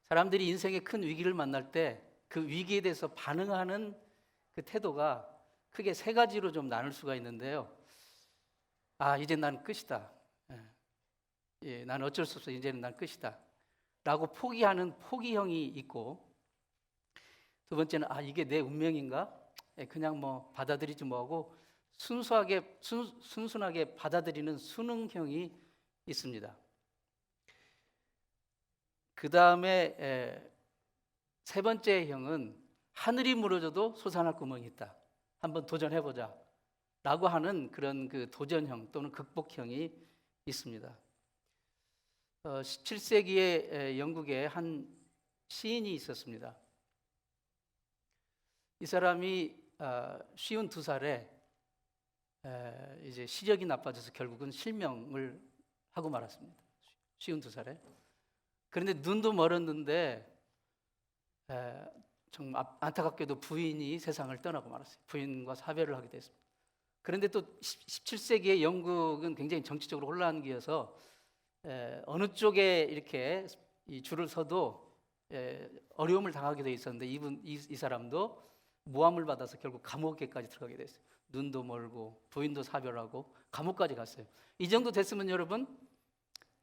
사람들이 인생의 큰 위기를 만날 때 그 위기에 대해서 반응하는 그 태도가 크게 세 가지로 좀 나눌 수가 있는데요. 이제 난 끝이다. 난 어쩔 수 없어. 이제는 난 끝이다. 라고 포기하는 포기형이 있고, 두 번째는 이게 내 운명인가? 그냥 뭐 받아들이지 뭐하고 순순하게 받아들이는 순응형이 있습니다. 그 다음에 세 번째 형은 하늘이 무너져도 솟아날 구멍이 있다. 한번 도전해보자. 라고 하는 그런 그 도전형 또는 극복형이 있습니다. 17세기에 영국에 한 시인이 있었습니다. 이 사람이 52살에 이제 시력이 나빠져서 결국은 실명을 하고 말았습니다. 52살에. 그런데 눈도 멀었는데 정말 안타깝게도 부인이 세상을 떠나고 말았어요. 부인과 사별을 하게 됐습니다. 그런데 또 17세기의 영국은 굉장히 정치적으로 혼란기여서 어느 쪽에 이렇게 이 줄을 서도 어려움을 당하게 돼 있었는데 이 사람도 모함을 받아서 결국 감옥에까지 들어가게 됐어요. 눈도 멀고 부인도 사별하고 감옥까지 갔어요. 이 정도 됐으면 여러분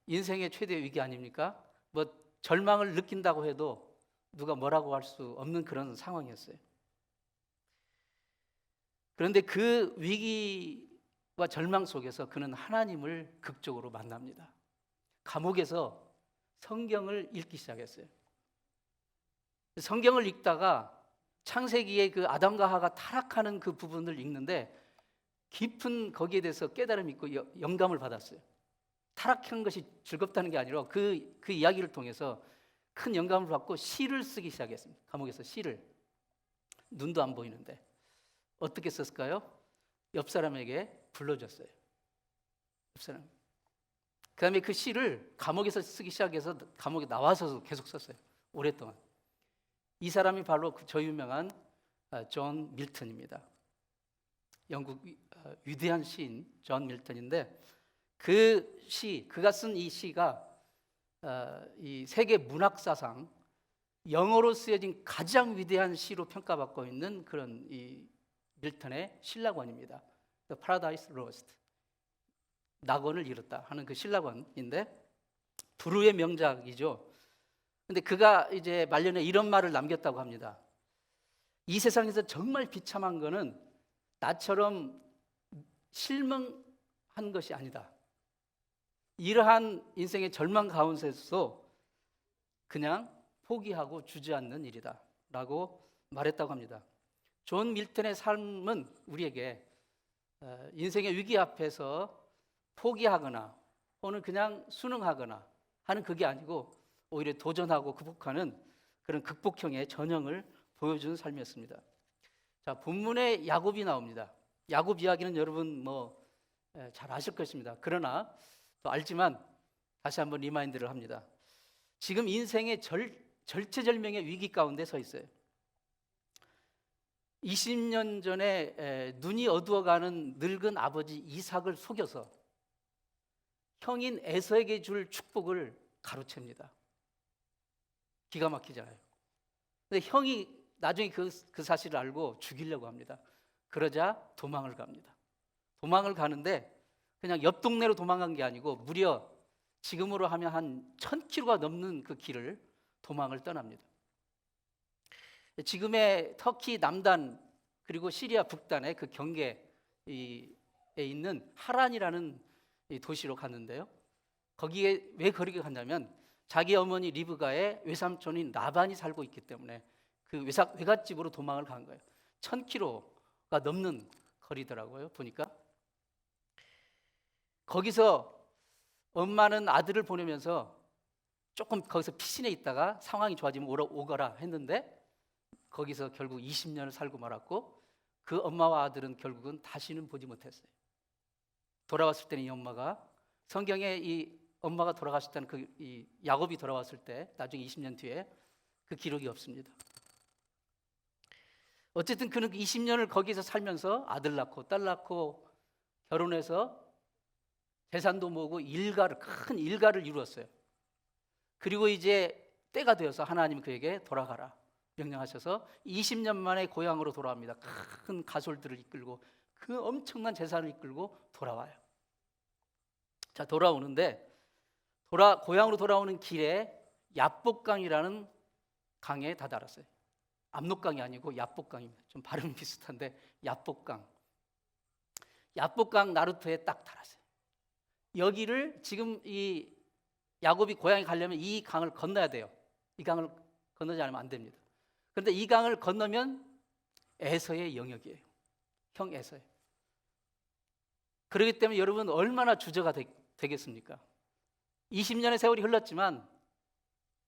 인생의 최대 위기 아닙니까? 뭐 절망을 느낀다고 해도 누가 뭐라고 할 수 없는 그런 상황이었어요. 그런데 그 위기와 절망 속에서 그는 하나님을 극적으로 만납니다. 감옥에서 성경을 읽기 시작했어요. 성경을 읽다가 창세기의 그 아담과 하가 타락하는 그 부분을 읽는데 깊은 거기에 대해서 깨달음이 있고 영감을 받았어요. 타락한 것이 즐겁다는 게 아니라 그 이야기를 통해서 큰 영감을 받고 시를 쓰기 시작했습니다. 감옥에서 시를. 눈도 안 보이는데 어떻게 썼을까요? 옆 사람에게 불러줬어요. 옆 사람. 그 다음에 그 시를 감옥에서 쓰기 시작해서 감옥에 나와서도 계속 썼어요. 오랫동안. 이 사람이 바로 저 유명한 존 밀턴입니다. 영국 위대한 시인 존 밀턴인데 그가 쓴 이 시가 이 세계 문학사상 영어로 쓰여진 가장 위대한 시로 평가받고 있는 그런 이 밀턴의 신라권입니다. The Paradise Lost, 낙원을 잃었다 하는 그 신라권인데 불후의 명작이죠. 근데 그가 이제 말년에 이런 말을 남겼다고 합니다. 이 세상에서 정말 비참한 거는 나처럼 실망한 것이 아니다. 이러한 인생의 절망 가운데서 그냥 포기하고 주저앉는 일이다 라고 말했다고 합니다. 존 밀턴의 삶은 우리에게 인생의 위기 앞에서 포기하거나 또는 그냥 순응하거나 하는 그게 아니고 오히려 도전하고 극복하는 그런 극복형의 전형을 보여주는 삶이었습니다. 자, 본문에 야곱이 나옵니다. 야곱 이야기는 여러분 잘 아실 것입니다. 그러나 또 알지만 다시 한번 리마인드를 합니다. 지금 인생의 절체절명의 위기 가운데 서 있어요. 20년 전에 눈이 어두워가는 늙은 아버지 이삭을 속여서 형인 에서에게 줄 축복을 가로챕니다. 기가 막히잖아요. 근데 형이 나중에 그 사실을 알고 죽이려고 합니다. 그러자 도망을 갑니다. 도망을 가는데 그냥 옆 동네로 도망간 게 아니고 무려 지금으로 하면 한 1000km가 넘는 그 길을 도망을 떠납니다. 지금의 터키 남단 그리고 시리아 북단의 그 경계에 있는 하란이라는 도시로 갔는데요. 거기에 왜 거리게 갔냐면 자기 어머니 리브가의 외삼촌인 나반이 살고 있기 때문에 그 외갓집으로 도망을 간 거예요. 1000km가 넘는 거리더라고요. 보니까 거기서 엄마는 아들을 보내면서 조금 거기서 피신해 있다가 상황이 좋아지면 오거라 했는데 거기서 결국 20년을 살고 말았고 그 엄마와 아들은 결국은 다시는 보지 못했어요. 돌아왔을 때는 이 엄마가 성경에 이 엄마가 돌아갔을 때는 이 야곱이 돌아왔을 때 나중에 20년 뒤에 그 기록이 없습니다. 어쨌든 그는 20년을 거기서 살면서 아들 낳고 딸 낳고 결혼해서 재산도 모으고 큰 일가를 이루었어요. 그리고 이제 때가 되어서 하나님 그에게 돌아가라 명령하셔서 20년 만에 고향으로 돌아옵니다. 큰 가솔들을 이끌고 그 엄청난 재산을 이끌고 돌아와요. 자, 돌아오는데 고향으로 돌아오는 길에 야복강이라는 강에 다다랐어요. 압록강이 아니고 야복강입니다. 좀 발음이 비슷한데 야복강. 야복강 나루터에 딱 달았어요. 여기를 지금 이 야곱이 고향에 가려면 이 강을 건너야 돼요. 이 강을 건너지 않으면 안 됩니다. 그런데 이 강을 건너면 에서의 영역이에요. 형 에서예요. 그렇기 때문에 여러분 얼마나 주저가 되겠습니까? 20년의 세월이 흘렀지만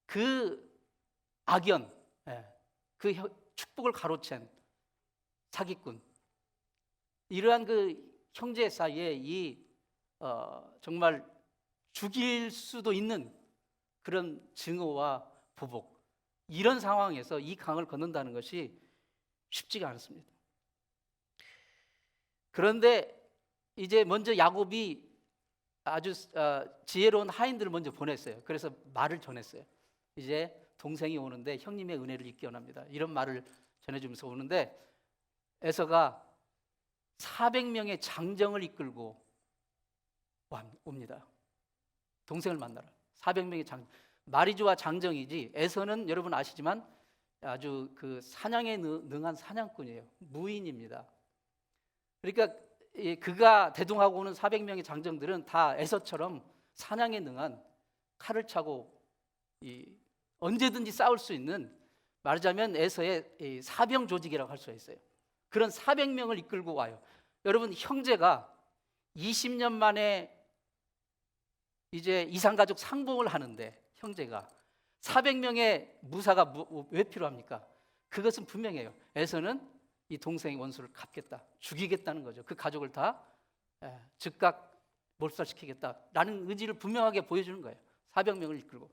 그 악연, 그 축복을 가로챈 사기꾼, 이러한 그 형제 사이에 정말 죽일 수도 있는 그런 증오와 보복, 이런 상황에서 이 강을 건넌다는 것이 쉽지가 않습니다. 그런데 이제 먼저 야곱이 아주 지혜로운 하인들을 먼저 보냈어요. 그래서 말을 전했어요. 이제 동생이 오는데 형님의 은혜를 잊기 원합니다. 이런 말을 전해주면서 오는데 에서가 400명의 장정을 이끌고 옵니다. 동생을 만나러 400명의 장, 마리주와 장정이지 에서는 여러분 아시지만 아주 그 사냥에 능한 사냥꾼이에요. 무인입니다. 그러니까 그가 대동하고 오는 400명의 장정들은 다 에서처럼 사냥에 능한, 칼을 차고 언제든지 싸울 수 있는, 말하자면 에서의 사병 조직이라고 할 수가 있어요. 그런 400명을 이끌고 와요. 여러분, 형제가 20년 만에 이제 이산가족 상봉을 하는데 형제가 400명의 무사가 왜 필요합니까? 그것은 분명해요. 에서는 이 동생의 원수를 갚겠다, 죽이겠다는 거죠. 그 가족을 다 즉각 몰살시키겠다라는 의지를 분명하게 보여주는 거예요. 400명을 이끌고.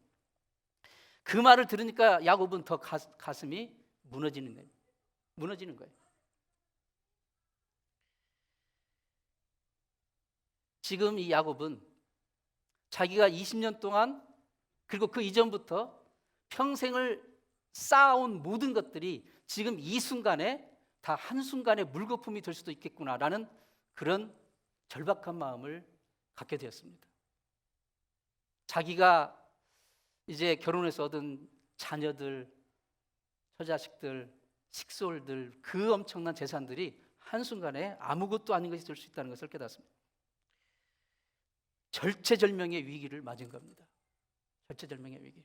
그 말을 들으니까 야곱은 더 가슴이 무너지는 거예요. 지금 이 야곱은 자기가 20년 동안, 그리고 그 이전부터 평생을 쌓아온 모든 것들이 지금 이 순간에 다 한순간에 물거품이 될 수도 있겠구나라는 그런 절박한 마음을 갖게 되었습니다. 자기가 이제 결혼해서 얻은 자녀들, 처자식들, 식솔들, 그 엄청난 재산들이 한순간에 아무것도 아닌 것이 될 수 있다는 것을 깨닫습니다. 절체절명의 위기를 맞은 겁니다. 절체절명의 위기.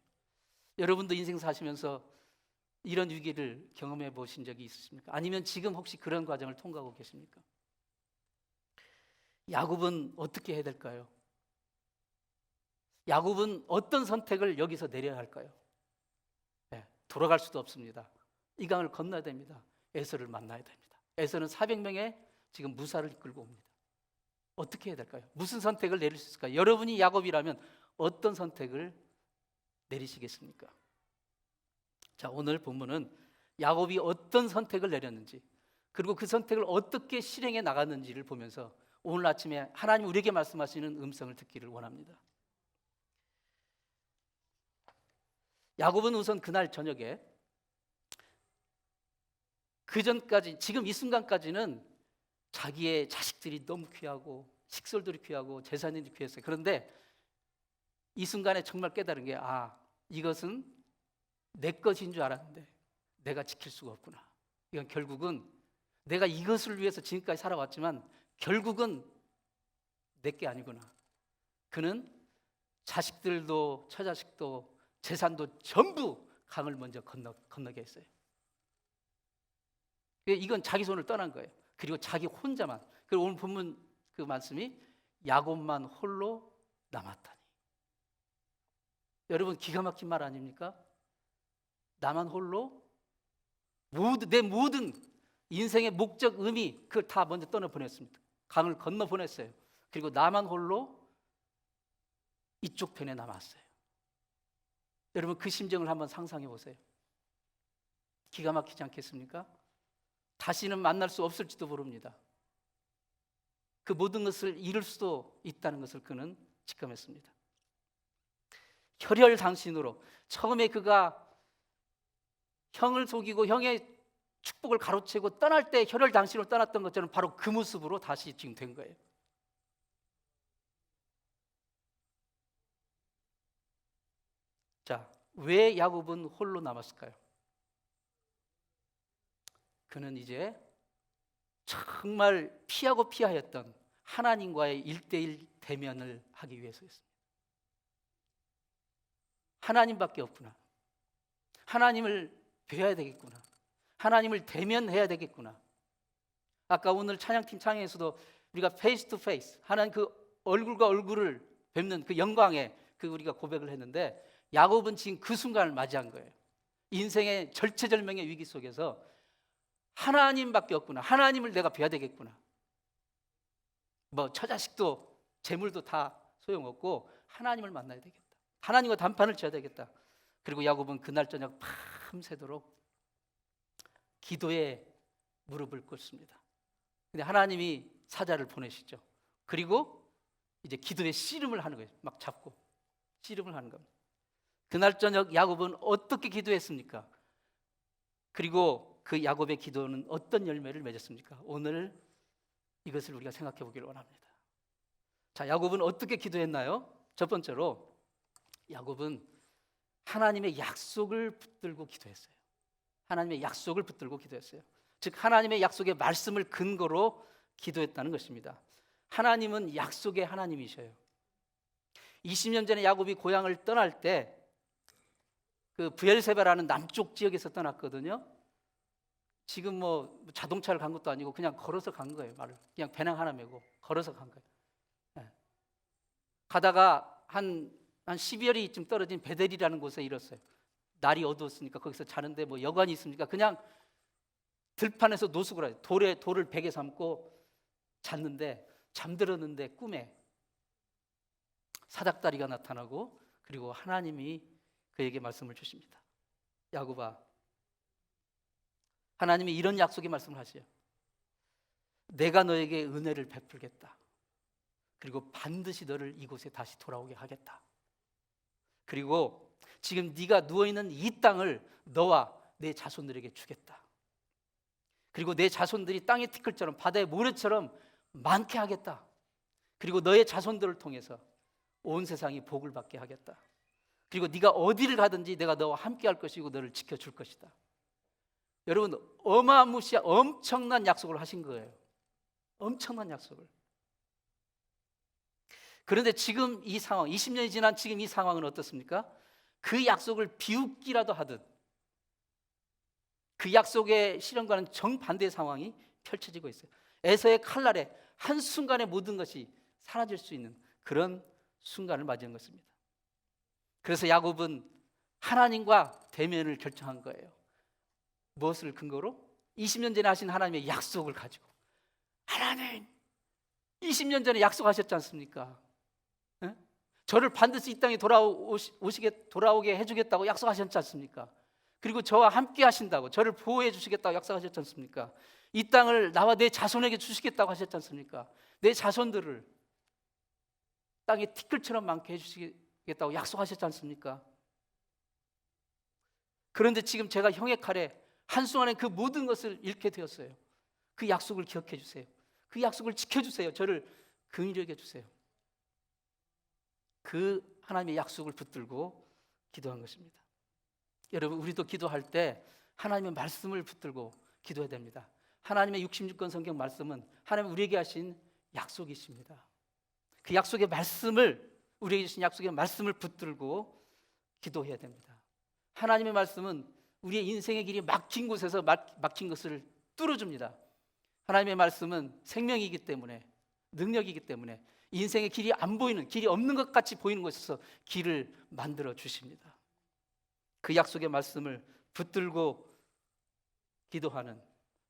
여러분도 인생 사시면서 이런 위기를 경험해 보신 적이 있으십니까? 아니면 지금 혹시 그런 과정을 통과하고 계십니까? 야곱은 어떻게 해야 될까요? 야곱은 어떤 선택을 여기서 내려야 할까요? 돌아갈 수도 없습니다. 이 강을 건너야 됩니다. 에서를 만나야 됩니다. 에서는 400명의 지금 무사를 이끌고 옵니다. 어떻게 해야 될까요? 무슨 선택을 내릴 수 있을까요? 여러분이 야곱이라면 어떤 선택을 내리시겠습니까? 자, 오늘 본문은 야곱이 어떤 선택을 내렸는지, 그리고 그 선택을 어떻게 실행해 나갔는지를 보면서 오늘 아침에 하나님 우리에게 말씀하시는 음성을 듣기를 원합니다. 야곱은 우선 그날 저녁에, 그 전까지, 지금 이 순간까지는 자기의 자식들이 너무 귀하고 식솔들이 귀하고 재산이 귀했어요. 그런데 이 순간에 정말 깨달은 게, 이것은 내 것인 줄 알았는데 내가 지킬 수가 없구나. 이건 결국은 내가 이것을 위해서 지금까지 살아왔지만 결국은 내게 아니구나. 그는 자식들도 처자식도 재산도 전부 강을 먼저 건너게 했어요. 이건 자기 손을 떠난 거예요. 그리고 자기 혼자만. 그리고 오늘 본문 그 말씀이 야곱만 홀로 남았다니. 여러분, 기가 막힌 말 아닙니까? 나만 홀로 내 모든 인생의 목적, 의미, 그걸 다 먼저 떠나보냈습니다. 강을 건너 보냈어요. 그리고 나만 홀로 이쪽 편에 남았어요. 여러분, 그 심정을 한번 상상해 보세요. 기가 막히지 않겠습니까? 다시는 만날 수 없을지도 모릅니다. 그 모든 것을 잃을 수도 있다는 것을 그는 직감했습니다. 혈혈상신으로 처음에 그가 형을 속이고 형의 축복을 가로채고 떠날 때 혈혈단신으로 떠났던 것처럼 바로 그 모습으로 다시 지금 된 거예요. 자, 왜 야곱은 홀로 남았을까요? 그는 이제 정말 피하고 피하였던 하나님과의 1대1 대면을 하기 위해서였습니다. 하나님밖에 없구나. 하나님을 뵈야 되겠구나. 하나님을 대면해야 되겠구나. 아까 오늘 찬양팀 찬양에서도 우리가 페이스 투 페이스, 하나님 그 얼굴과 얼굴을 뵙는 그 영광에 그 우리가 고백을 했는데, 야곱은 지금 그 순간을 맞이한 거예요. 인생의 절체절명의 위기 속에서 하나님밖에 없구나. 하나님을 내가 뵈야 되겠구나. 뭐 처자식도 재물도 다 소용없고 하나님을 만나야 되겠다. 하나님과 단판을 쳐야 되겠다. 그리고 야곱은 그날 저녁 밤새도록 기도에 무릎을 꿇습니다. 근데 하나님이 사자를 보내시죠. 그리고 이제 기도에 씨름을 하는 거예요. 막 잡고 씨름을 하는 겁니다. 그날 저녁 야곱은 어떻게 기도했습니까? 그리고 그 야곱의 기도는 어떤 열매를 맺었습니까? 오늘 이것을 우리가 생각해 보기를 원합니다. 자, 야곱은 어떻게 기도했나요? 첫 번째로 야곱은 하나님의 약속을 붙들고 기도했어요. 하나님의 약속을 붙들고 기도했어요. 즉 하나님의 약속의 말씀을 근거로 기도했다는 것입니다. 하나님은 약속의 하나님이셔요. 20년 전에 야곱이 고향을 떠날 때 그 브엘세바라는 남쪽 지역에서 떠났거든요. 지금 뭐 자동차를 간 것도 아니고 그냥 걸어서 간 거예요. 말을 그냥 배낭 하나 메고 걸어서 간 거예요. 네. 가다가 한 12월이쯤 떨어진 베델이라는 곳에 이뤘어요. 날이 어두웠으니까 거기서 자는데 뭐 여관이 있습니까? 그냥 들판에서 노숙을 해요. 돌을 베개 삼고 잤는데, 잠들었는데 꿈에 사닥다리가 나타나고 그리고 하나님이 그에게 말씀을 주십니다. 야곱아, 하나님이 이런 약속의 말씀을 하세요. 내가 너에게 은혜를 베풀겠다. 그리고 반드시 너를 이곳에 다시 돌아오게 하겠다. 그리고 지금 네가 누워있는 이 땅을 너와 내 자손들에게 주겠다. 그리고 내 자손들이 땅의 티끌처럼 바다의 모래처럼 많게 하겠다. 그리고 너의 자손들을 통해서 온 세상이 복을 받게 하겠다. 그리고 네가 어디를 가든지 내가 너와 함께 할 것이고 너를 지켜줄 것이다. 여러분, 어마무시한 엄청난 약속을 하신 거예요. 엄청난 약속을. 그런데 지금 이 상황, 20년이 지난 지금 이 상황은 어떻습니까? 그 약속을 비웃기라도 하듯 그 약속의 실현과는 정반대의 상황이 펼쳐지고 있어요. 에서의 칼날에 한순간에 모든 것이 사라질 수 있는 그런 순간을 맞이한 것입니다. 그래서 야곱은 하나님과 대면을 결정한 거예요. 무엇을 근거로? 20년 전에 하신 하나님의 약속을 가지고. 하나님, 20년 전에 약속하셨지 않습니까? 에? 저를 반드시 이 땅에 돌아오게 해주겠다고 약속하셨지 않습니까? 그리고 저와 함께 하신다고, 저를 보호해 주시겠다고 약속하셨지 않습니까? 이 땅을 나와 내 자손에게 주시겠다고 하셨지 않습니까? 내 자손들을 땅에 티끌처럼 많게 해주시겠다고 약속하셨지 않습니까? 그런데 지금 제가 형의 칼에 한순간에 그 모든 것을 잃게 되었어요. 그 약속을 기억해 주세요. 그 약속을 지켜주세요. 저를 긍휼히 여겨 주세요. 그 하나님의 약속을 붙들고 기도한 것입니다. 여러분, 우리도 기도할 때 하나님의 말씀을 붙들고 기도해야 됩니다. 하나님의 66권 성경 말씀은 하나님 우리에게 하신 약속이십니다. 그 약속의 말씀을, 우리에게 주신 약속의 말씀을 붙들고 기도해야 됩니다. 하나님의 말씀은 우리의 인생의 길이 막힌 곳에서 막힌 것을 뚫어줍니다. 하나님의 말씀은 생명이기 때문에, 능력이기 때문에 인생의 길이 안 보이는, 길이 없는 것 같이 보이는 곳에서 길을 만들어 주십니다. 그 약속의 말씀을 붙들고 기도하는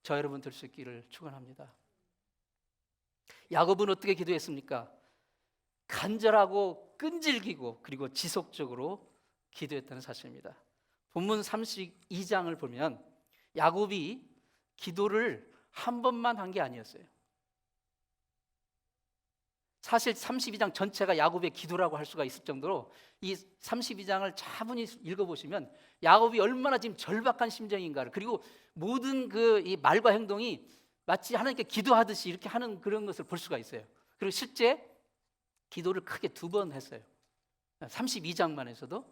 저 여러분 될 수 있기를 축원합니다. 야곱은 어떻게 기도했습니까? 간절하고 끈질기고 그리고 지속적으로 기도했다는 사실입니다. 본문 32장을 보면 야곱이 기도를 한 번만 한 게 아니었어요. 사실 32장 전체가 야곱의 기도라고 할 수가 있을 정도로 이 32장을 차분히 읽어보시면 야곱이 얼마나 지금 절박한 심정인가를, 그리고 모든 그 이 말과 행동이 마치 하나님께 기도하듯이 이렇게 하는 그런 것을 볼 수가 있어요. 그리고 실제 기도를 크게 2번 했어요. 32장만 해서도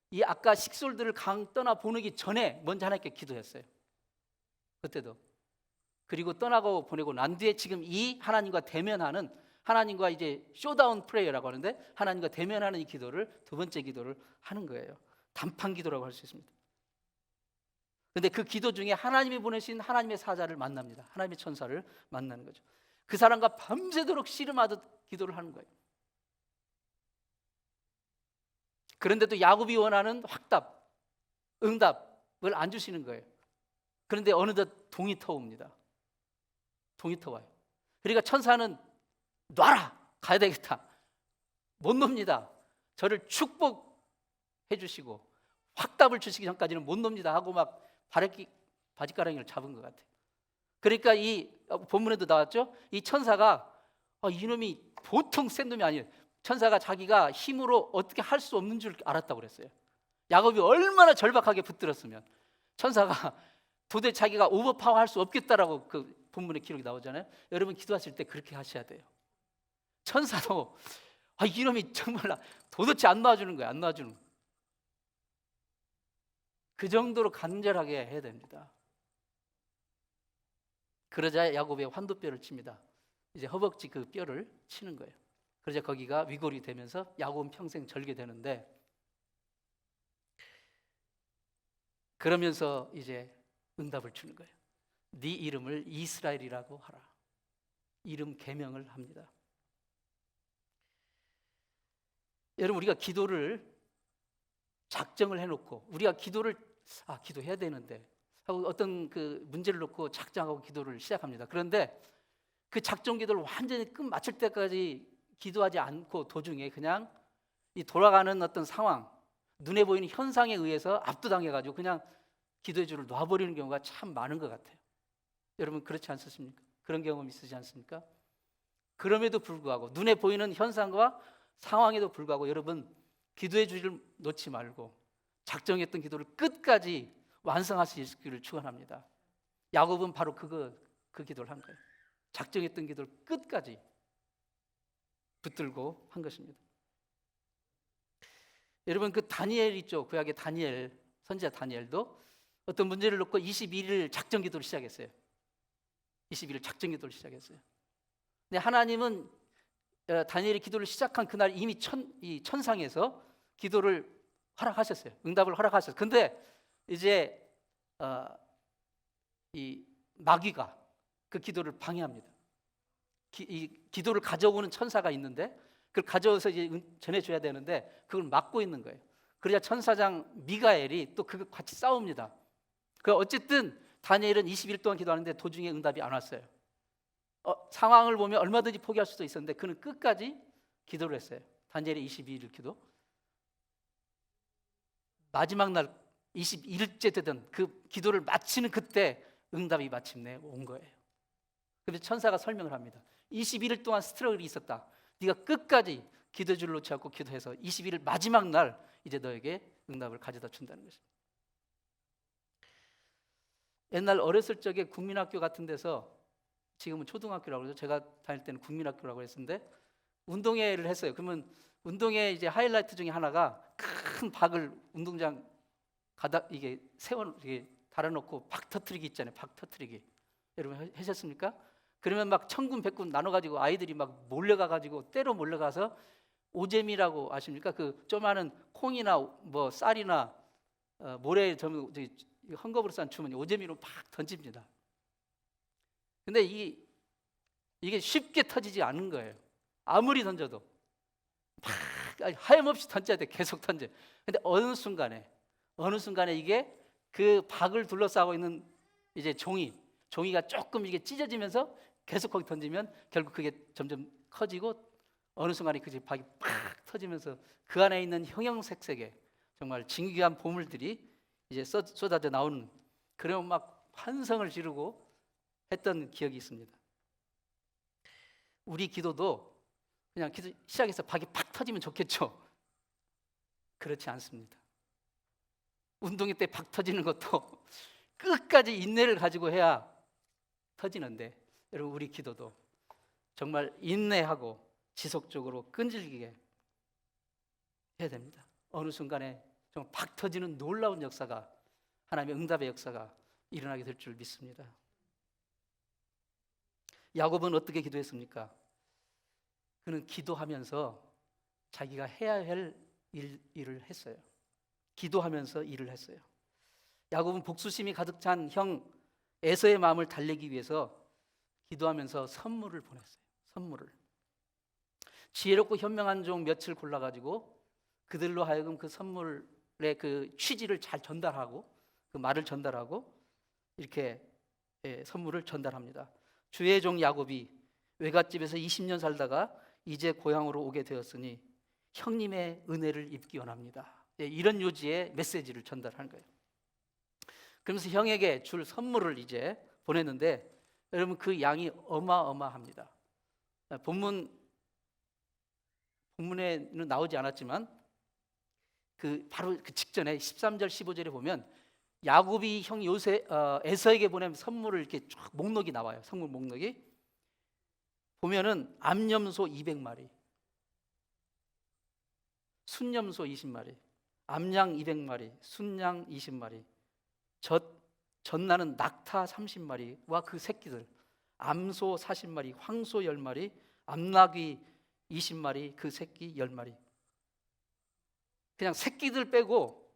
이 아까 식솔들을 강 떠나 보내기 전에 먼저 하나님께 기도했어요. 그때도. 그리고 떠나고 보내고 난 뒤에 지금 이 하나님과 대면하는, 하나님과 이제 쇼다운 프레이어라고 하는데 하나님과 대면하는 이 기도를 2번째 기도를 하는 거예요. 단판 기도라고 할 수 있습니다. 그런데 그 기도 중에 하나님이 보내신 하나님의 사자를 만납니다. 하나님의 천사를 만나는 거죠. 그 사람과 밤새도록 씨름하듯 기도를 하는 거예요. 그런데도 야곱이 원하는 확답, 응답을 안 주시는 거예요. 그런데 어느덧 동이 터옵니다. 동이 터와요. 그러니까 천사는 놔라, 가야 되겠다, 못 놉니다, 저를 축복해 주시고 확답을 주시기 전까지는 못 놉니다 하고 막 바짓가랑이를 잡은 것 같아요. 그러니까 이 본문에도 나왔죠. 이 천사가 이놈이 보통 센 놈이 아니에요. 천사가 자기가 힘으로 어떻게 할 수 없는 줄 알았다고 그랬어요. 야곱이 얼마나 절박하게 붙들었으면 천사가 도대체 자기가 오버파워 할 수 없겠다라고 그 본문에 기록이 나오잖아요. 여러분 기도하실 때 그렇게 하셔야 돼요. 천사도 이놈이 정말 도대체 안 놔주는 거야, 안 놔주는 거야. 그 정도로 간절하게 해야 됩니다. 그러자 야곱의 환도뼈를 칩니다. 이제 허벅지 그 뼈를 치는 거예요. 그러자 거기가 위골이 되면서 야곱은 평생 절게 되는데, 그러면서 이제 응답을 주는 거예요. 네 이름을 이스라엘이라고 하라. 이름 계명을 합니다. 여러분, 우리가 기도를 작정을 해놓고 우리가 기도를 기도해야 되는데 하고 어떤 그 문제를 놓고 작정하고 기도를 시작합니다. 그런데 그 작정 기도를 완전히 끝 마칠 때까지 기도하지 않고 도중에 그냥 이 돌아가는 어떤 상황, 눈에 보이는 현상에 의해서 압도당해가지고 그냥 기도의 줄을 놔버리는 경우가 참 많은 것 같아요. 여러분 그렇지 않습니까? 그런 경험 있으지 않습니까? 그럼에도 불구하고 눈에 보이는 현상과 상황에도 불구하고 여러분 기도의 줄을 놓지 말고 작정했던 기도를 끝까지 완성할 수 있기를 축원합니다. 야곱은 바로 그 기도를 한 거예요. 작정했던 기도를 끝까지 붙들고 한 것입니다. 여러분 그 다니엘 있죠. 구약의 다니엘, 선지자 다니엘도 어떤 문제를 놓고 21일 작정 기도를 시작했어요. 21일 작정 기도를 시작했어요. 근데 하나님은 다니엘이 기도를 시작한 그날 이미 이 천상에서 기도를 허락하셨어요. 응답을 허락하셨어요. 근데 이제 이 마귀가 그 기도를 방해합니다. 이 기도를 가져오는 천사가 있는데 그걸 가져와서 이제 전해줘야 되는데 그걸 막고 있는 거예요. 그러자 천사장 미가엘이 또 그거 같이 싸웁니다. 어쨌든 다니엘은 20일 동안 기도하는데 도중에 응답이 안 왔어요. 상황을 보면 얼마든지 포기할 수도 있었는데 그는 끝까지 기도를 했어요. 다니엘의 22일 기도. 마지막 날 21일째 되던 그 기도를 마치는 그때 응답이 마침내 온 거예요. 그래서 천사가 설명을 합니다. 21일 동안 스트러글이 있었다. 네가 끝까지 기도줄을 놓지 않고 기도해서 21일 마지막 날 이제 너에게 응답을 가져다 준다는 것입니다. 옛날 어렸을 적에 국민학교 같은 데서, 지금은 초등학교라고 그러죠. 제가 다닐 때는 국민학교라고 했었는데 운동회를 했어요. 그러면 운동회 이제 하이라이트 중에 하나가 큰 박을 운동장 이게 이게 달아놓고 박 터트리기 있잖아요. 박 터트리기. 여러분 하셨습니까? 그러면 막 천군 백군 나눠가지고 아이들이 막 몰려가가지고 때로 몰려가서 오재미라고 아십니까? 그 조그마한 콩이나 뭐 쌀이나 모래에 헝겊으로 싼 주머니 오재미로 막 던집니다. 근데 이게 쉽게 터지지 않는 거예요. 아무리 던져도 막 하염없이 던져야 돼. 계속 던져. 근데 어느 순간에 이게 그 박을 둘러싸고 있는 이제 종이가 조금 이게 찢어지면서 계속 거기 던지면 결국 그게 점점 커지고 어느 순간에 그 박이 팍 터지면서 그 안에 있는 형형색색의 정말 진귀한 보물들이 이제 쏟아져 나오는, 그러면 막 환성을 지르고 했던 기억이 있습니다. 우리 기도도 그냥 기도 시작해서 박이 팍 터지면 좋겠죠. 그렇지 않습니다. 운동회 때 박 터지는 것도 끝까지 인내를 가지고 해야 터지는데, 여러분 우리 기도도 정말 인내하고 지속적으로 끈질기게 해야 됩니다. 어느 순간에 정말 박 터지는 놀라운 역사가, 하나님의 응답의 역사가 일어나게 될 줄 믿습니다. 야곱은 어떻게 기도했습니까? 그는 기도하면서 자기가 해야 할 일을 했어요. 기도하면서 일을 했어요. 야곱은 복수심이 가득 찬 형 에서의 마음을 달래기 위해서 기도하면서 선물을 보냈어요. 선물을. 지혜롭고 현명한 종 몇을 골라가지고 그들로 하여금 그 선물의 그 취지를 잘 전달하고, 그 말을 전달하고 이렇게 선물을 전달합니다. 주의 종 야곱이 외갓집에서 20년 살다가 이제 고향으로 오게 되었으니 형님의 은혜를 입기 원합니다. 이런 요지의 메시지를 전달하는 거예요. 그러면서 형에게 줄 선물을 이제 보냈는데, 여러분 그 양이 어마어마합니다. 본문에는 나오지 않았지만 바로 그 직전에 13절 15절에 보면 야곱이 형 에서에게 보낸 선물을 이렇게 쫙 목록이 나와요. 선물 목록이 보면은 암염소 200마리, 순염소 20마리, 암양 200마리, 순양 20마리, 젖나는 낙타 30마리와 그 새끼들, 암소 40마리, 황소 10마리, 암낙이 20마리, 그 새끼 10마리. 그냥 새끼들 빼고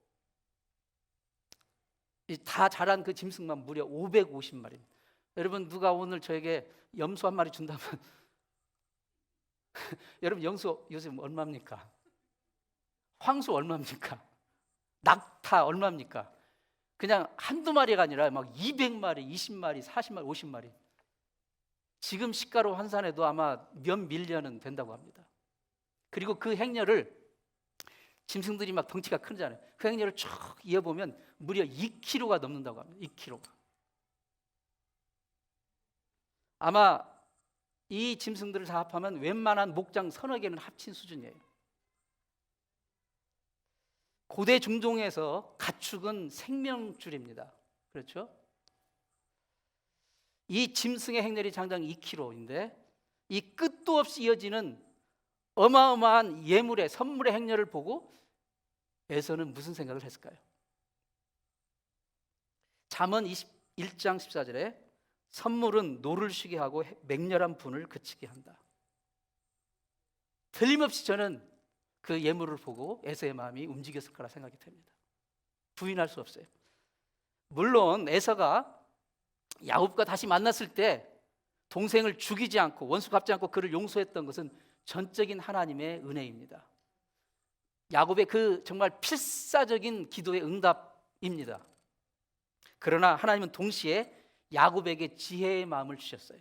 다 자란 그 짐승만 무려 550마리. 여러분 누가 오늘 저에게 염소 한 마리 준다면 여러분 염소 요즘 얼마입니까? 황소 얼마입니까? 낙타 얼마입니까? 그냥 한두 마리가 아니라 막 200마리, 20마리, 40마리, 50마리. 지금 시가로 환산해도 아마 몇 밀리언은 된다고 합니다. 그리고 그 행렬을, 짐승들이 막 덩치가 크잖아요. 그 행렬을 쭉 이어보면 무려 2kg가 넘는다고 합니다. 2kg가. 아마 이 짐승들을 다 합하면 웬만한 목장 서너 개는 합친 수준이에요. 고대 중동에서 가축은 생명줄입니다. 그렇죠? 이 짐승의 행렬이 장장 2kg인데 이 끝도 없이 이어지는 어마어마한 예물의 선물의 행렬을 보고 에서는 무슨 생각을 했을까요? 잠언 21장 14절에 선물은 노를 쉬게 하고 맹렬한 분을 그치게 한다. 틀림없이 저는 그 예물을 보고 에서의 마음이 움직였을 거라 생각이 됩니다. 부인할 수 없어요. 물론 에서가 야곱과 다시 만났을 때 동생을 죽이지 않고 원수 갚지 않고 그를 용서했던 것은 전적인 하나님의 은혜입니다. 야곱의 그 정말 필사적인 기도의 응답입니다. 그러나 하나님은 동시에 야곱에게 지혜의 마음을 주셨어요.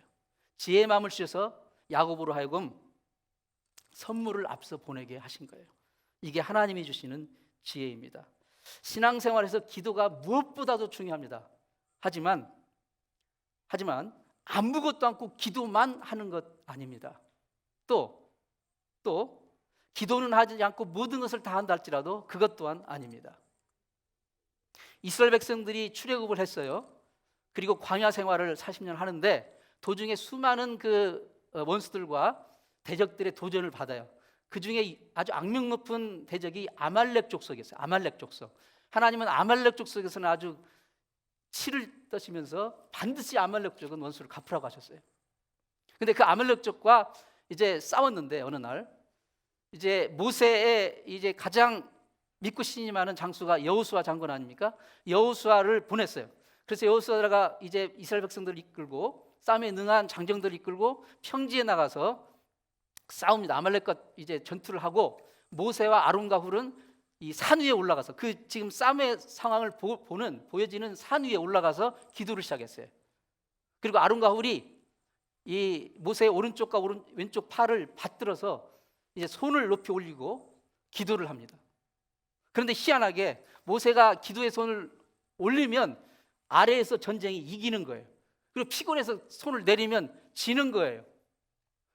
지혜의 마음을 주셔서 야곱으로 하여금 선물을 앞서 보내게 하신 거예요. 이게 하나님이 주시는 지혜입니다. 신앙생활에서 기도가 무엇보다도 중요합니다. 하지만 아무것도 않고 기도만 하는 것 아닙니다. 또 기도는 하지 않고 모든 것을 다 한다 할지라도 그것 또한 아닙니다. 이스라엘 백성들이 출애굽을 했어요. 그리고 광야 생활을 40년 하는데 도중에 수많은 그 원수들과 대적들의 도전을 받아요. 그 중에 아주 악명 높은 대적이 아말렉 족속이었어요. 아말렉 족속. 하나님은 아말렉 족속에서는 아주 치를 떠시면서 반드시 아말렉 족은 원수를 갚으라고 하셨어요. 근데 그 아말렉 족과 이제 싸웠는데 어느 날 이제 모세의 이제 가장 믿고 신임하는 장수가 여호수아 장군 아닙니까? 여호수아를 보냈어요. 그래서 여호수아가 이제 이스라엘 백성들을 이끌고 싸움에 능한 장정들을 이끌고 평지에 나가서 싸웁니다. 아말렉과 이제 전투를 하고 모세와 아론과 훌은 이 산 위에 올라가서 그 지금 싸움의 상황을 보여지는 산 위에 올라가서 기도를 시작했어요. 그리고 아론과 훌이 이 모세의 오른쪽과 왼쪽 팔을 받들어서 이제 손을 높이 올리고 기도를 합니다. 그런데 희한하게 모세가 기도의 손을 올리면 아래에서 전쟁이 이기는 거예요. 그리고 피곤해서 손을 내리면 지는 거예요.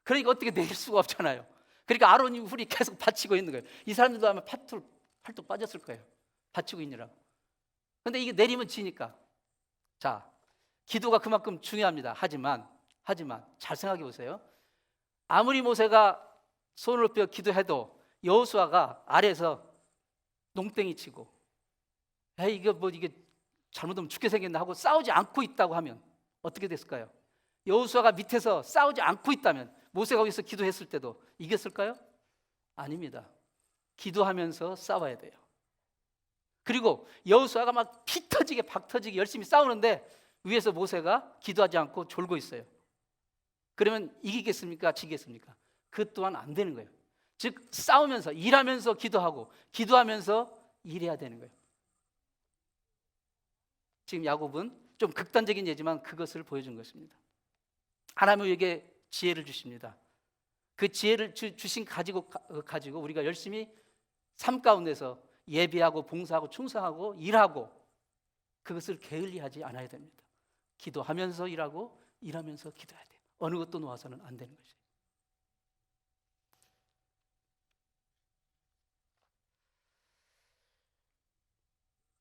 그러니까 어떻게 내릴 수가 없잖아요. 그러니까 아론이 훌이 계속 받치고 있는 거예요. 이 사람들도 아마 팔뚝 빠졌을 거예요. 받치고 있느라고. 근데 이게 내리면 지니까. 자, 기도가 그만큼 중요합니다. 하지만 잘 생각해 보세요. 아무리 모세가 손을 높여 기도해도 여호수아가 아래에서 농땡이 치고 이게 잘못하면 죽게 생겼나 하고 싸우지 않고 있다고 하면 어떻게 됐을까요? 여호수아가 밑에서 싸우지 않고 있다면 모세가 거기서 기도했을 때도 이겼을까요? 아닙니다. 기도하면서 싸워야 돼요. 그리고 여호수아가 막 피 터지게 박 터지게 열심히 싸우는데 위에서 모세가 기도하지 않고 졸고 있어요. 그러면 이기겠습니까? 지겠습니까? 그 또한 안 되는 거예요. 즉 싸우면서 일하면서 기도하고 기도하면서 일해야 되는 거예요. 지금 야곱은 좀 극단적인 예지만 그것을 보여준 것입니다. 하나님은 우리에게 지혜를 주십니다. 그 지혜를 주신 가지고 우리가 열심히 삶 가운데서 예배하고 봉사하고 충성하고 일하고 그것을 게을리하지 않아야 됩니다. 기도하면서 일하고 일하면서 기도해야 돼요. 어느 것도 놓아서는 안 되는 것이에요.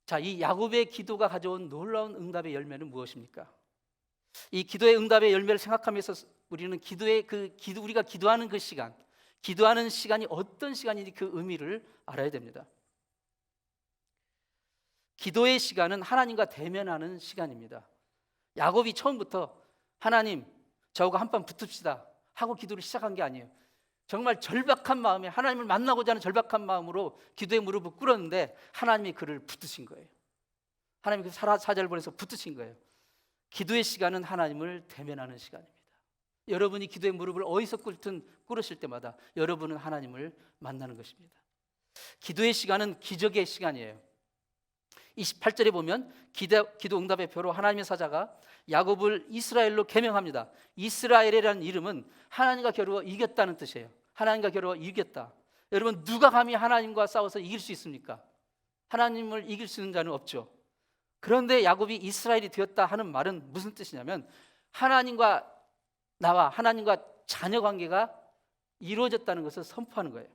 자, 이 야곱의 기도가 가져온 놀라운 응답의 열매는 무엇입니까? 이 기도의 응답의 열매를 생각하면서 우리는 우리가 기도하는 그 시간, 기도하는 시간이 어떤 시간인지 그 의미를 알아야 됩니다. 기도의 시간은 하나님과 대면하는 시간입니다. 야곱이 처음부터 하나님, 저하고 한판 붙읍시다 하고 기도를 시작한 게 아니에요. 정말 절박한 마음에 하나님을 만나고자 하는 절박한 마음으로 기도의 무릎을 꿇었는데 하나님이 그를 붙드신 거예요. 하나님이 그 사자를 보내서 붙드신 거예요. 기도의 시간은 하나님을 대면하는 시간입니다. 여러분이 기도의 무릎을 어디서 꿇으실 때마다 여러분은 하나님을 만나는 것입니다. 기도의 시간은 기적의 시간이에요. 28절에 보면 기도 응답의 표로 하나님의 사자가 야곱을 이스라엘로 개명합니다. 이스라엘이라는 이름은 하나님과 겨루어 이겼다는 뜻이에요. 하나님과 겨루어 이겼다. 여러분, 누가 감히 하나님과 싸워서 이길 수 있습니까? 하나님을 이길 수 있는 자는 없죠. 그런데 야곱이 이스라엘이 되었다 하는 말은 무슨 뜻이냐면 하나님과 나와 하나님과 자녀 관계가 이루어졌다는 것을 선포하는 거예요.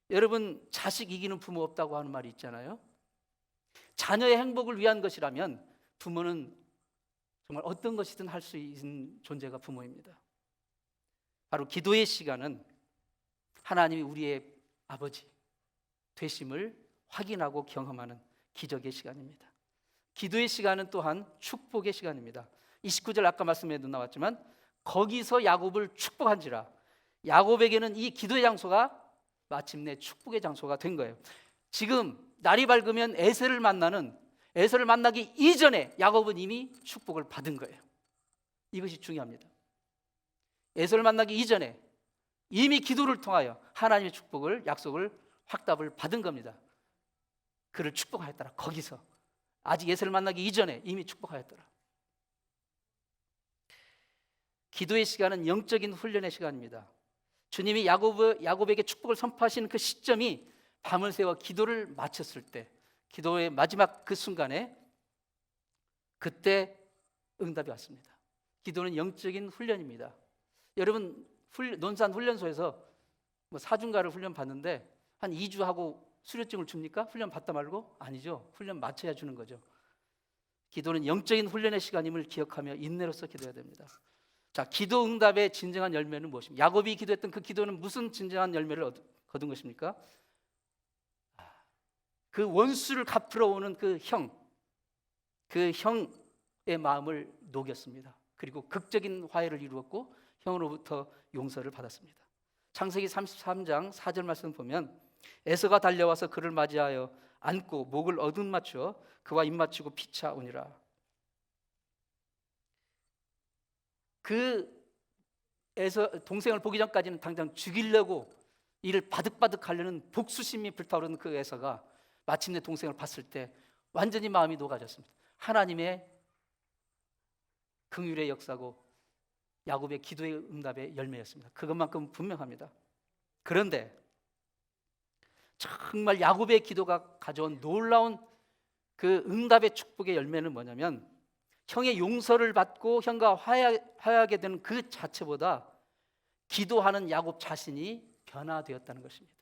여러분, 자식 이기는 부모 없다고 하는 말이 있잖아요. 자녀의 행복을 위한 것이라면 부모는 정말 어떤 것이든 할 수 있는 존재가 부모입니다. 바로 기도의 시간은 하나님이 우리의 아버지 되심을 확인하고 경험하는 기적의 시간입니다. 기도의 시간은 또한 축복의 시간입니다. 29절 아까 말씀에도 나왔지만 거기서 야곱을 축복한지라, 야곱에게는 이 기도의 장소가 마침내 축복의 장소가 된 거예요. 지금 날이 밝으면 에서를 만나기 이전에 야곱은 이미 축복을 받은 거예요. 이것이 중요합니다. 에서를 만나기 이전에 이미 기도를 통하여 하나님의 축복을, 약속을, 확답을 받은 겁니다. 그를 축복하였더라. 거기서 아직 에서를 만나기 이전에 이미 축복하였더라. 기도의 시간은 영적인 훈련의 시간입니다. 주님이 야곱에게 축복을 선포하시는 그 시점이 밤을 새워 기도를 마쳤을 때, 기도의 마지막 그 순간에 그때 응답이 왔습니다. 기도는 영적인 훈련입니다. 여러분, 논산 훈련소에서 사중가를 훈련 받는데 한 2주 하고 수료증을 줍니까? 훈련 받다 말고? 아니죠. 훈련 마쳐야 주는 거죠. 기도는 영적인 훈련의 시간임을 기억하며 인내로서 기도해야 됩니다. 자, 기도 응답의 진정한 열매는 무엇입니까? 야곱이 기도했던 그 기도는 무슨 진정한 열매를 거둔 것입니까? 그 원수를 갚으러 오는 그 형의 마음을 녹였습니다. 그리고 극적인 화해를 이루었고 형으로부터 용서를 받았습니다. 창세기 33장 4절 말씀 보면 에서가 달려와서 그를 맞이하여 안고 목을 얻어맞추어 그와 입맞추고 피차오니라. 그 에서 동생을 보기 전까지는 당장 죽이려고 이를 바득바득 하려는 복수심이 불타오르는 그 에서가 마침내 동생을 봤을 때 완전히 마음이 녹아졌습니다. 하나님의 긍휼의 역사고 야곱의 기도의 응답의 열매였습니다. 그것만큼 분명합니다. 그런데 정말 야곱의 기도가 가져온 놀라운 그 응답의 축복의 열매는 뭐냐면 형의 용서를 받고 형과 화해하게 되는 그 자체보다 기도하는 야곱 자신이 변화되었다는 것입니다.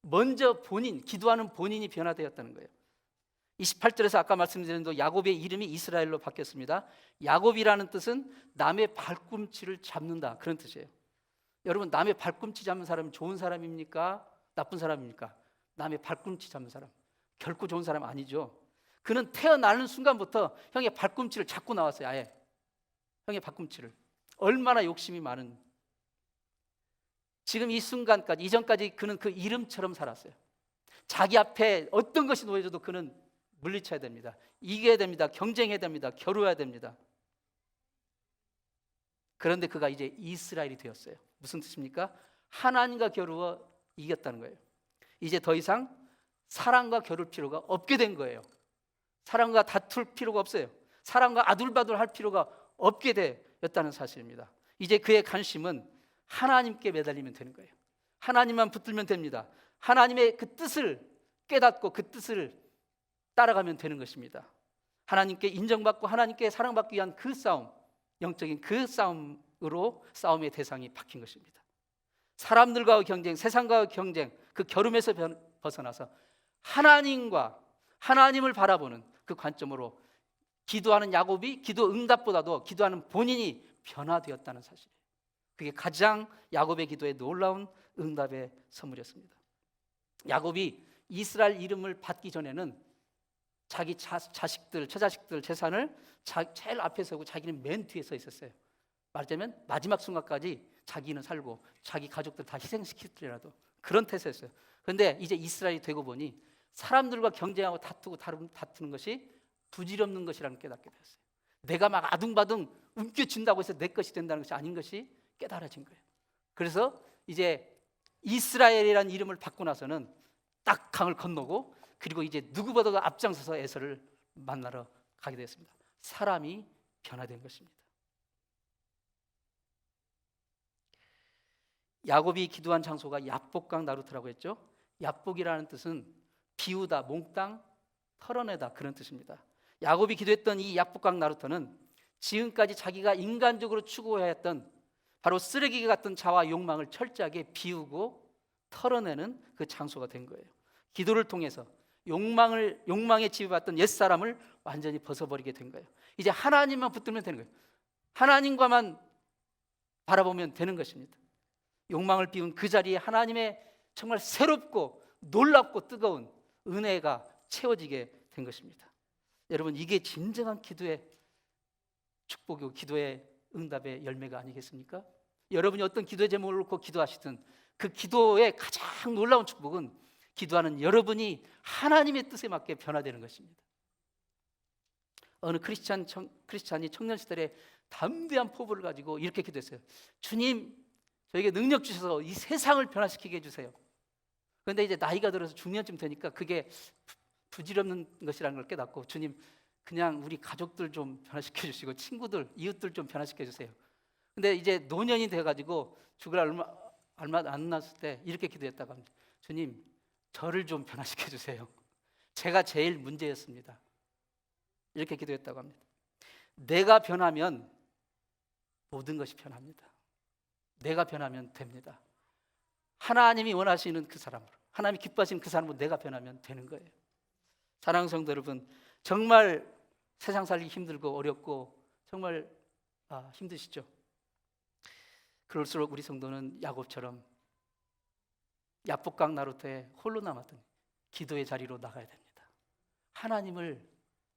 먼저 기도하는 본인이 변화되었다는 거예요. 28절에서 아까 말씀드린 대로 야곱의 이름이 이스라엘로 바뀌었습니다. 야곱이라는 뜻은 남의 발꿈치를 잡는다, 그런 뜻이에요. 여러분, 남의 발꿈치 잡는 사람은 좋은 사람입니까? 나쁜 사람입니까? 남의 발꿈치 잡는 사람 결코 좋은 사람 아니죠. 그는 태어나는 순간부터 형의 발꿈치를 잡고 나왔어요. 아예 형의 발꿈치를. 얼마나 욕심이 많은, 지금 이 순간까지, 이전까지 그는 그 이름처럼 살았어요. 자기 앞에 어떤 것이 놓여져도 그는 물리쳐야 됩니다. 이겨야 됩니다. 경쟁해야 됩니다. 겨루어야 됩니다. 그런데 그가 이제 이스라엘이 되었어요. 무슨 뜻입니까? 하나님과 겨루어 이겼다는 거예요. 이제 더 이상 사람과 겨룰 필요가 없게 된 거예요. 사람과 다툴 필요가 없어요. 사람과 아둘바둘 할 필요가 없게 되었다는 사실입니다. 이제 그의 관심은 하나님께 매달리면 되는 거예요. 하나님만 붙들면 됩니다. 하나님의 그 뜻을 깨닫고 그 뜻을 따라가면 되는 것입니다. 하나님께 인정받고 하나님께 사랑받기 위한 그 싸움, 영적인 그 싸움으로 싸움의 대상이 바뀐 것입니다. 사람들과의 경쟁, 세상과의 경쟁, 그 겨름에서 벗어나서 하나님을 바라보는 그 관점으로 기도하는 야곱이 기도 응답보다도 기도하는 본인이 변화되었다는 사실이에요. 그게 가장 야곱의 기도에 놀라운 응답의 선물이었습니다. 야곱이 이스라엘 이름을 받기 전에는 자기 자식들, 처자식들 재산을 제일 앞에 서고 자기는 맨 뒤에 서 있었어요. 말하자면 마지막 순간까지 자기는 살고 자기 가족들 다 희생시키더라도 그런 태세였어요. 그런데 이제 이스라엘이 되고 보니 사람들과 경쟁하고 다투는 것이 부질없는 것이라는 걸 깨닫게 되었어요. 내가 막 아둥바둥 움켜쥔다고 해서 내 것이 된다는 것이 아닌 것이 깨달아진 거예요. 그래서 이제 이스라엘이라는 이름을 받고 나서는 딱 강을 건너고, 그리고 이제 누구보다도 앞장서서 에서를 만나러 가게 되었습니다. 사람이 변화된 것입니다. 야곱이 기도한 장소가 야복강 나루트라고 했죠. 야복이라는 뜻은 비우다, 몽땅 털어내다, 그런 뜻입니다. 야곱이 기도했던 이 야복강 나루터는 지금까지 자기가 인간적으로 추구해왔던 바로 쓰레기 같은 자와 욕망을 철저하게 비우고 털어내는 그 장소가 된 거예요. 기도를 통해서 욕망에 지배받던 옛사람을 완전히 벗어버리게 된 거예요. 이제 하나님만 붙들면 되는 거예요. 하나님과만 바라보면 되는 것입니다. 욕망을 비운 그 자리에 하나님의 정말 새롭고 놀랍고 뜨거운 은혜가 채워지게 된 것입니다. 여러분, 이게 진정한 기도의 축복이고 기도의 응답의 열매가 아니겠습니까? 여러분이 어떤 기도의 제목을 놓고 기도하시든 그 기도의 가장 놀라운 축복은 기도하는 여러분이 하나님의 뜻에 맞게 변화되는 것입니다. 어느 크리스찬이 청년 시절에 담대한 포부를 가지고 이렇게 기도했어요. 주님, 저에게 능력 주셔서 이 세상을 변화시키게 해주세요. 그런데 이제 나이가 들어서 중년쯤 되니까 그게 부질없는 것이라는 걸 깨닫고, 주님, 그냥 우리 가족들 좀 변화시켜 주시고 친구들, 이웃들 좀 변화시켜 주세요. 근데 이제 노년이 돼가지고 죽을 얼마 안 났을 때 이렇게 기도했다고 합니다. 주님, 저를 좀 변화시켜 주세요. 제가 제일 문제였습니다. 이렇게 기도했다고 합니다. 내가 변하면 모든 것이 변합니다. 내가 변하면 됩니다. 하나님이 원하시는 그 사람으로, 하나님이 기뻐하시는 그 사람으로 내가 변하면 되는 거예요. 사랑하는 성도 여러분, 정말 세상 살기 힘들고 어렵고 정말 힘드시죠? 그럴수록 우리 성도는 야곱처럼 야복강 나루터에 홀로 남았던 기도의 자리로 나가야 됩니다. 하나님을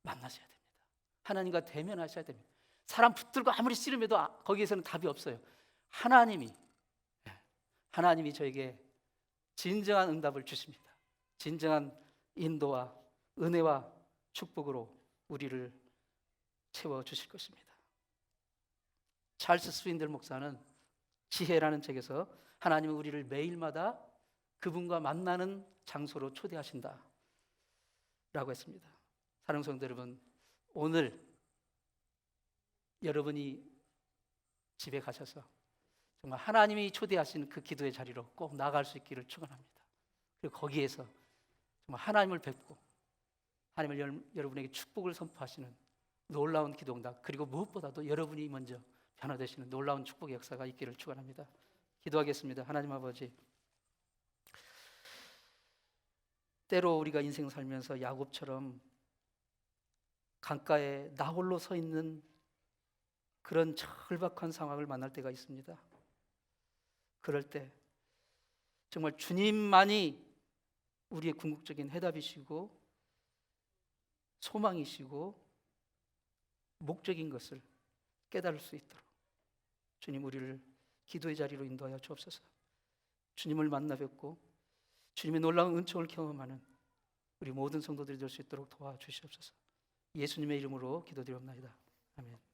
만나셔야 됩니다. 하나님과 대면하셔야 됩니다. 사람 붙들고 아무리 씨름해도 거기에서는 답이 없어요. 하나님이 저에게 진정한 응답을 주십니다. 진정한 인도와 은혜와 축복으로 우리를 채워주실 것입니다. 찰스 스윈들 목사는 지혜라는 책에서 하나님은 우리를 매일마다 그분과 만나는 장소로 초대하신다 라고 했습니다. 사랑하는 성도 여러분, 오늘 여러분이 집에 가셔서 정말 하나님이 초대하신 그 기도의 자리로 꼭 나아갈 수 있기를 축원합니다. 그리고 거기에서 정말 하나님을 뵙고 하나님을 여러분에게 축복을 선포하시는 놀라운 기도응답, 그리고 무엇보다도 여러분이 먼저 변화되시는 놀라운 축복의 역사가 있기를 축원합니다. 기도하겠습니다. 하나님 아버지, 때로 우리가 인생 살면서 야곱처럼 강가에 나 홀로 서 있는 그런 절박한 상황을 만날 때가 있습니다. 그럴 때 정말 주님만이 우리의 궁극적인 해답이시고 소망이시고 목적인 것을 깨달을 수 있도록 주님 우리를 기도의 자리로 인도하여 주옵소서. 주님을 만나 뵙고 주님의 놀라운 은총을 경험하는 우리 모든 성도들이 될 수 있도록 도와주시옵소서. 예수님의 이름으로 기도드리옵나이다. 아멘.